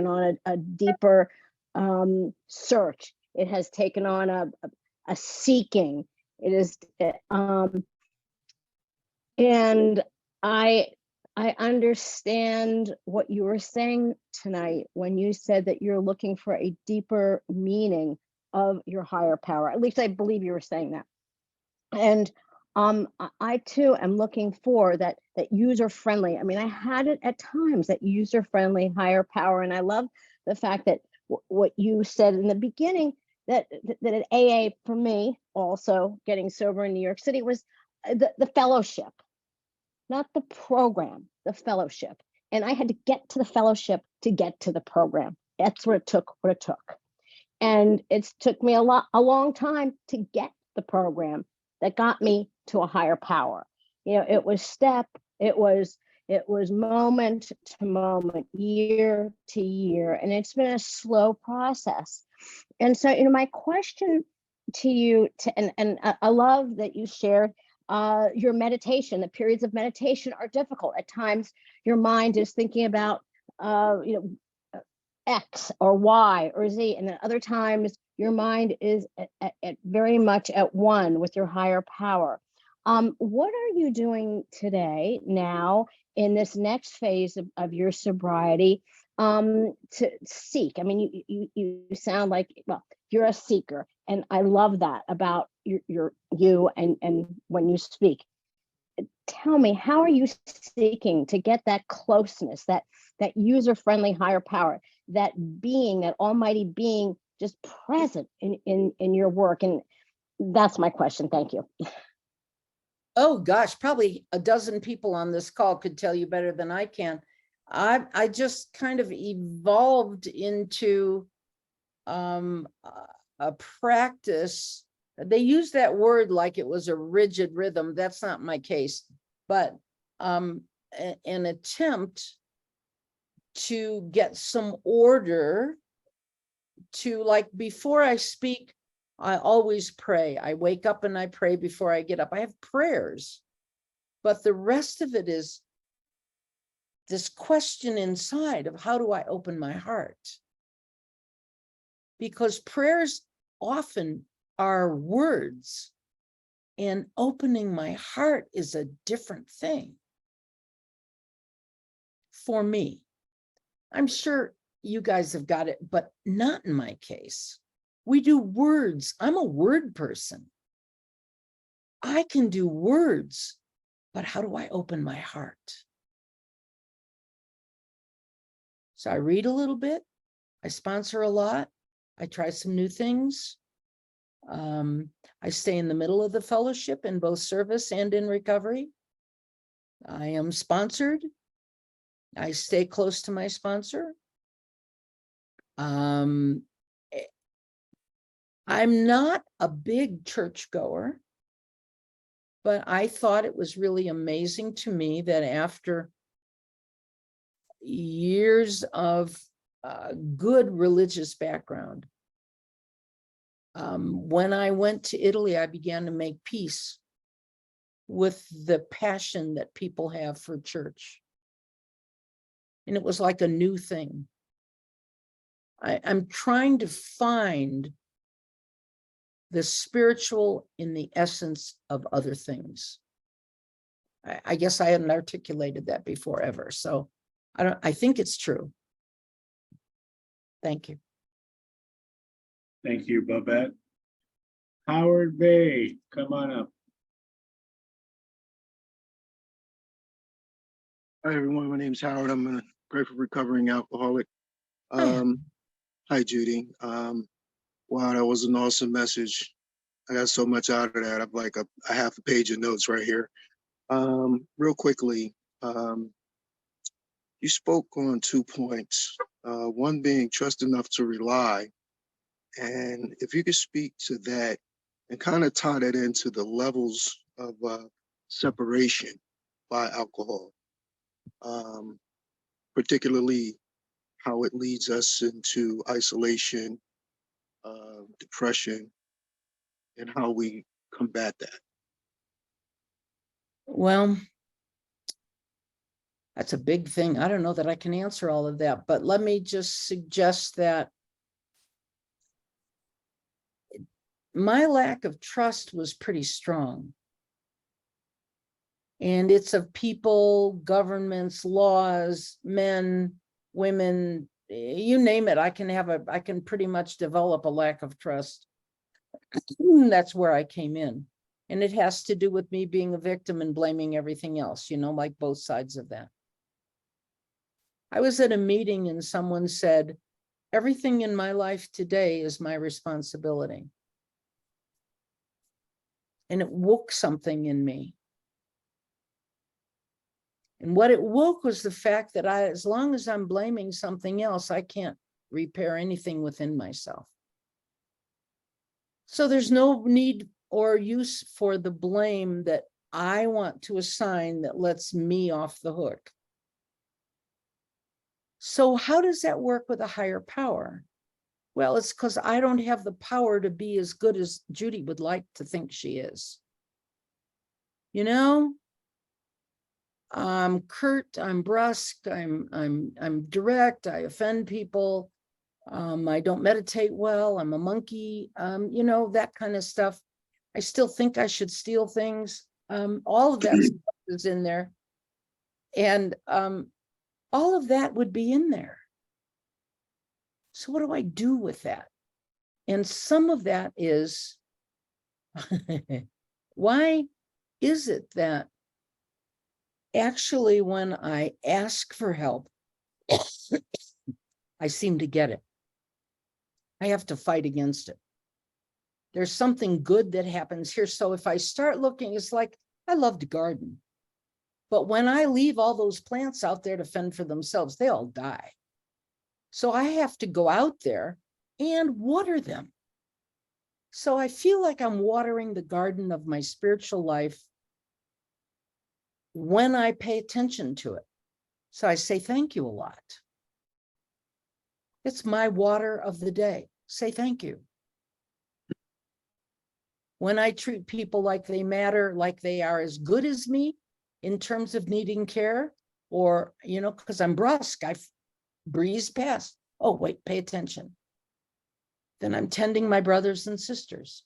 S7: on a deeper search. It has taken on a seeking. It is and I understand what you were saying tonight when you said that you're looking for a deeper meaning of your higher power. At least I believe you were saying that. And I too am looking for that user-friendly. I mean, I had it at times, that user-friendly higher power. And I love the fact that what you said in the beginning, that at AA for me, also getting sober in New York City, was the fellowship, not the program, the fellowship. And I had to get to the fellowship to get to the program. That's what it took. And it's took me a long time to get the program that got me to a higher power. You know, it was moment to moment, year to year, and it's been a slow process. And so, my question to you, and I love that you shared your meditation. The periods of meditation are difficult. At times, your mind is thinking about, X or Y or Z, and then other times your mind is at very much at one with your higher power. What are you doing today now in this next phase of your sobriety to seek? I mean, you sound like, well, you're a seeker, and I love that about you and when you speak. Tell me, how are you seeking to get that closeness, that user-friendly higher power, that being, that almighty being, just present in your work? And that's my question. Thank you.
S1: Oh gosh, probably a dozen people on this call could tell you better than I can. I just kind of evolved into a practice. They use that word like it was a rigid rhythm. That's not my case, but an attempt to get some order to, like, before I speak, I always pray. I wake up and I pray before I get up. I have prayers, but the rest of it is this question inside of, how do I open my heart? Because prayers often are words, and opening my heart is a different thing for me. I'm sure you guys have got it, but not in my case. We do words. I'm a word person. I can do words, but how do I open my heart? So I read a little bit. I sponsor a lot. I try some new things. I stay in the middle of the fellowship in both service and in recovery. I am sponsored. I stay close to my sponsor. I'm not a big churchgoer. But I thought it was really amazing to me that after years of good religious background, when I went to Italy, I began to make peace with the passion that people have for church. And it was like a new thing. I'm trying to find the spiritual in the essence of other things. I guess I hadn't articulated that before ever. So I think it's true. Thank you.
S3: Thank you, Babette. Howard Bay, come on up.
S8: Hi, everyone. My name's Howard. I'm a grateful recovering alcoholic.
S1: Hi.
S8: Hi, Judy. Wow, that was an awesome message. I got so much out of that. I've like a half a page of notes right here. Real quickly, you spoke on 2 points. One being trust enough to rely. And if you could speak to that and kind of tie that into the levels of separation by alcohol. Particularly how it leads us into isolation, depression, and how we combat that.
S1: Well, that's a big thing. I don't know that I can answer all of that, but let me just suggest that my lack of trust was pretty strong. And it's of people, governments, laws, men, women, you name it. I can pretty much develop a lack of trust. That's where I came in. And it has to do with me being a victim and blaming everything else, like both sides of that. I was at a meeting and someone said, everything in my life today is my responsibility. And it woke something in me. And what it woke was the fact that as long as I'm blaming something else, I can't repair anything within myself. So there's no need or use for the blame that I want to assign that lets me off the hook. So how does that work with a higher power? Well, it's because I don't have the power to be as good as Judy would like to think she is. I'm curt, I'm brusque, I'm direct, I offend people. I don't meditate well, I'm a monkey, that kind of stuff. I still think I should steal things. All of that stuff is in there. And all of that would be in there. So what do I do with that? And some of that is, why is it that actually when I ask for help, I seem to get it? I have to fight against it. There's something good that happens here. So if I start looking, it's like, I love to garden. But when I leave all those plants out there to fend for themselves, they all die. So I have to go out there and water them. So I feel like I'm watering the garden of my spiritual life when I pay attention to it. So I say thank you a lot. It's my water of the day. Say thank you. When I treat people like they matter, like they are as good as me in terms of needing care, or, because I'm brusque, I breeze past. Oh, wait, pay attention. Then I'm tending my brothers and sisters.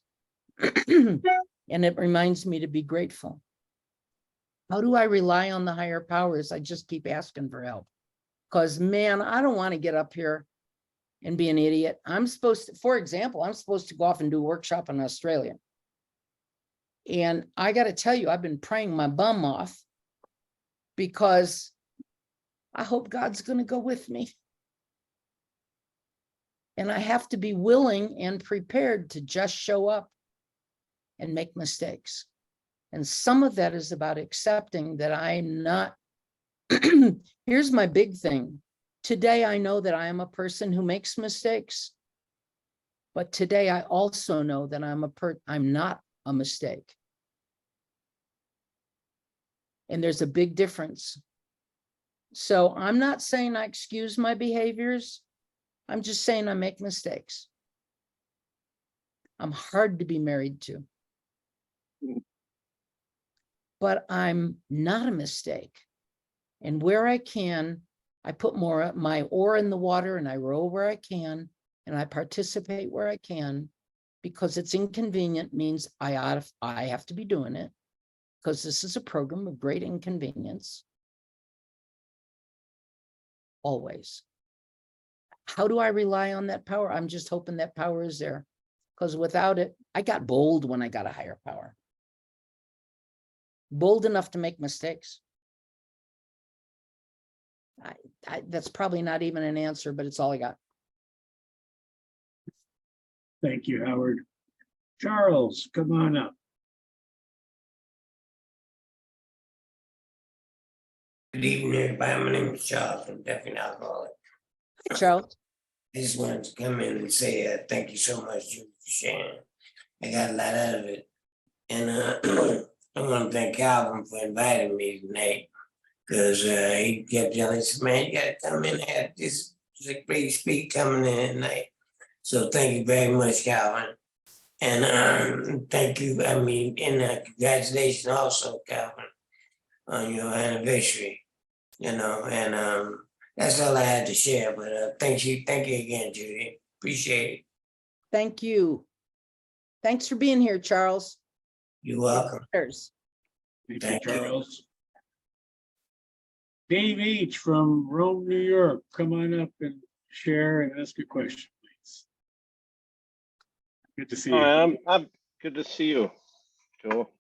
S1: And it reminds me to be grateful. How do I rely on the higher powers? I just keep asking for help. Because, man, I don't want to get up here and be an idiot. For example, I'm supposed to go off and do a workshop in Australia. And I got to tell you, I've been praying my bum off because I hope God's going to go with me. And I have to be willing and prepared to just show up and make mistakes. And some of that is about accepting that I'm not. Here's my big thing. Today, I know that I am a person who makes mistakes. But today, I also know that I'm not a mistake. And there's a big difference. So I'm not saying I excuse my behaviors. I'm just saying I make mistakes. I'm hard to be married to. But I'm not a mistake. And where I can, I put more my oar in the water and I row where I can and I participate where I can, because it's inconvenient means I have to be doing it, because this is a program of great inconvenience. Always. How do I rely on that power? I'm just hoping that power is there, because without it, I got bold when I got a higher power. Bold enough to make mistakes. That's probably not even an answer, but it's all I got.
S3: Thank you, Howard. Charles, come on up.
S9: Good evening, everybody. My name is Charles. I'm definitely an alcoholic.
S1: Hi, Charles.
S9: I just wanted to come in and say thank you so much, Judy, for sharing. I got a lot out of it. And I want to thank Calvin for inviting me tonight, because he kept telling us, man, you got to come in and have this great speak coming in tonight. So thank you very much, Calvin. And thank you, I mean, and congratulations also, Calvin, on your anniversary, you know, and that's all I had to share. But thank you again, Judy. Appreciate it.
S1: Thank you. Thanks for being here, Charles.
S9: You're welcome.
S1: Cheers.
S3: Thank
S9: Thank
S3: you,
S9: you.
S3: Charles. Dave H. from Rome, New York. Come on up and share and ask a question, please. Good to see you.
S10: I'm good to see you, Joel.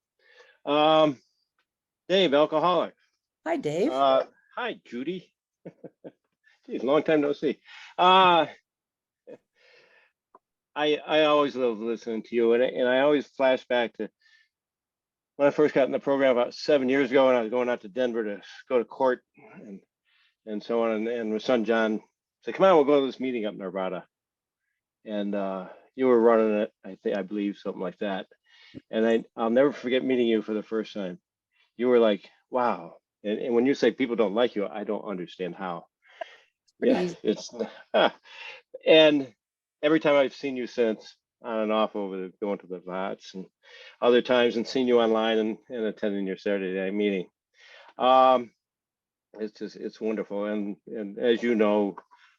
S10: Dave, alcoholic.
S1: Hi, Dave.
S10: Hi, Judy. Geez, long time no see. I always love listening to you, and I always flash back to when I first got in the program about 7 years ago, and I was going out to Denver to go to court and so on, and my son John said, "Come on, we'll go to this meeting up in Nevada," and you were running it, I believe, something like that. And I'll never forget meeting you for the first time. You were like, wow. And when you say people don't like you, I don't understand how. Yeah, it's and every time I've seen you since, on and off going to the FOTS and other times, and seen you online and attending your Saturday night meeting. It's wonderful. And as you know,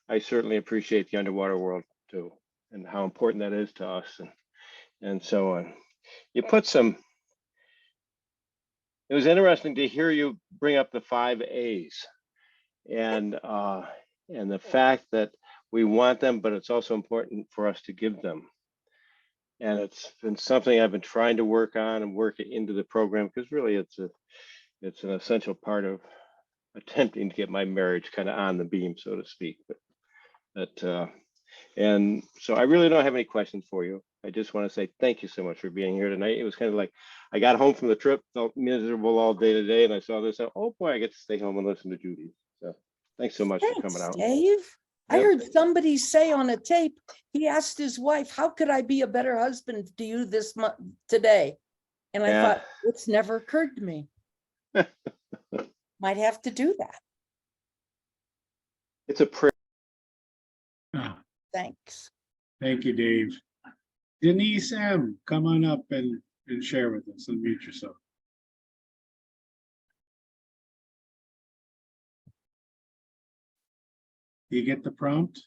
S10: I certainly appreciate the underwater world too, and how important that is to us and so on. You put some, it was interesting to hear you bring up the 5 A's and the fact that we want them, but it's also important for us to give them. And it's been something I've been trying to work on and work it into the program, because really it's an essential part of attempting to get my marriage kind of on the beam, so to speak. And so I really don't have any questions for you. I just want to say thank you so much for being here tonight. It was kind of like I got home from the trip, felt miserable all day today, and I saw this. Oh boy, I get to stay home and listen to Judy. So thanks so much for coming out.
S1: Dave. I
S10: Yep.
S1: heard somebody say on a tape, he asked his wife, how could I be a better husband to you this month today? And I thought, it's never occurred to me. Might have to do that.
S10: It's a prayer.
S3: Ah,
S1: Thanks.
S3: thank you, Dave. Denise M., come on up and share with us. Unmute yourself. Do you get the prompt?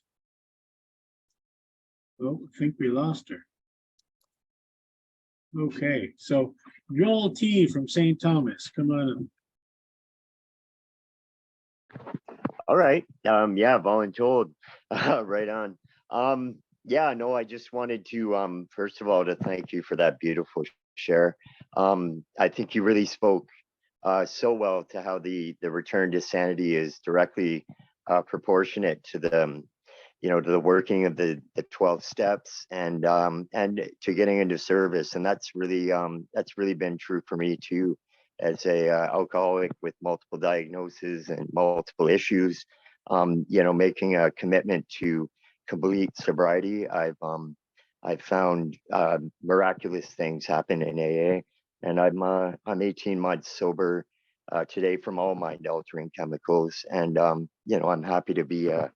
S3: Oh, I think we lost her. Okay, so Joel T. from St. Thomas, come on up.
S11: All right. Yeah, voluntold. Right on. Yeah, no, I just wanted to first of all to thank you for that beautiful share. I think you really spoke so well to how the return to sanity is directly proportionate to the to the working of the 12 steps and to getting into service. And that's really been true for me too, as a alcoholic with multiple diagnoses and multiple issues. Making a commitment to complete sobriety, I've found miraculous things happen in AA, and I'm 18 months sober today from all mind altering chemicals. And, you know, I'm happy to be a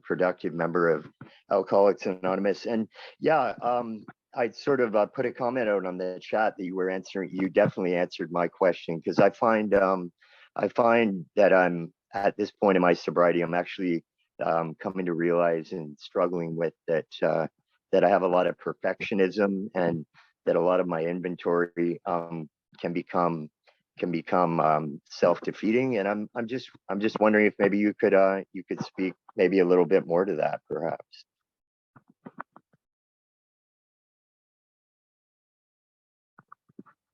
S11: productive member of Alcoholics Anonymous. And yeah, I sort of put a comment out on the chat that you were answering. You definitely answered my question, because I find that I'm at this point in my sobriety, I'm actually coming to realize and struggling with that that I have a lot of perfectionism, and that a lot of my inventory can become self-defeating. And I'm just wondering if maybe you could speak maybe a little bit more to that, perhaps.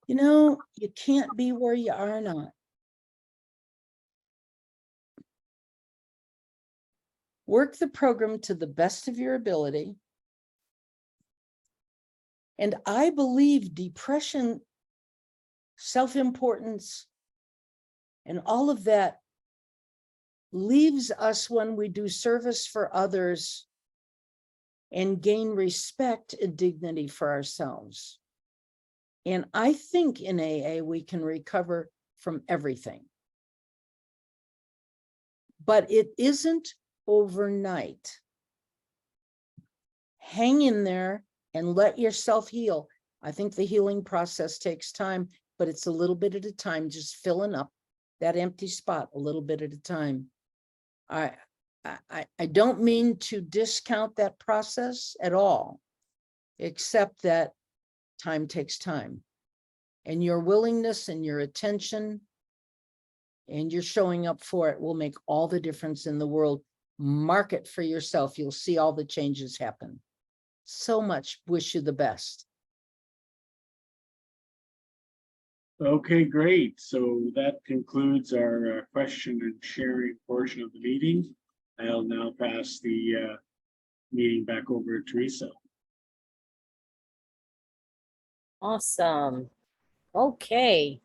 S1: You know, you can't be where you are not. Work the program to the best of your ability. And I believe depression, self-importance, and all of that leaves us when we do service for others and gain respect and dignity for ourselves. And I think in AA, we can recover from everything. But it isn't overnight. Hang in there and let yourself heal. I think the healing process takes time, but it's a little bit at a time, just filling up that empty spot a little bit at a time. I don't mean to discount that process at all, except that time takes time. And your willingness and your attention and your showing up for it will make all the difference in the world. Mark it for yourself. You'll see all the changes happen. So much. Wish you the best.
S3: Okay, great. So that concludes our question and sharing portion of the meeting. I'll now pass the meeting back over to Teresa.
S12: Awesome. Okay.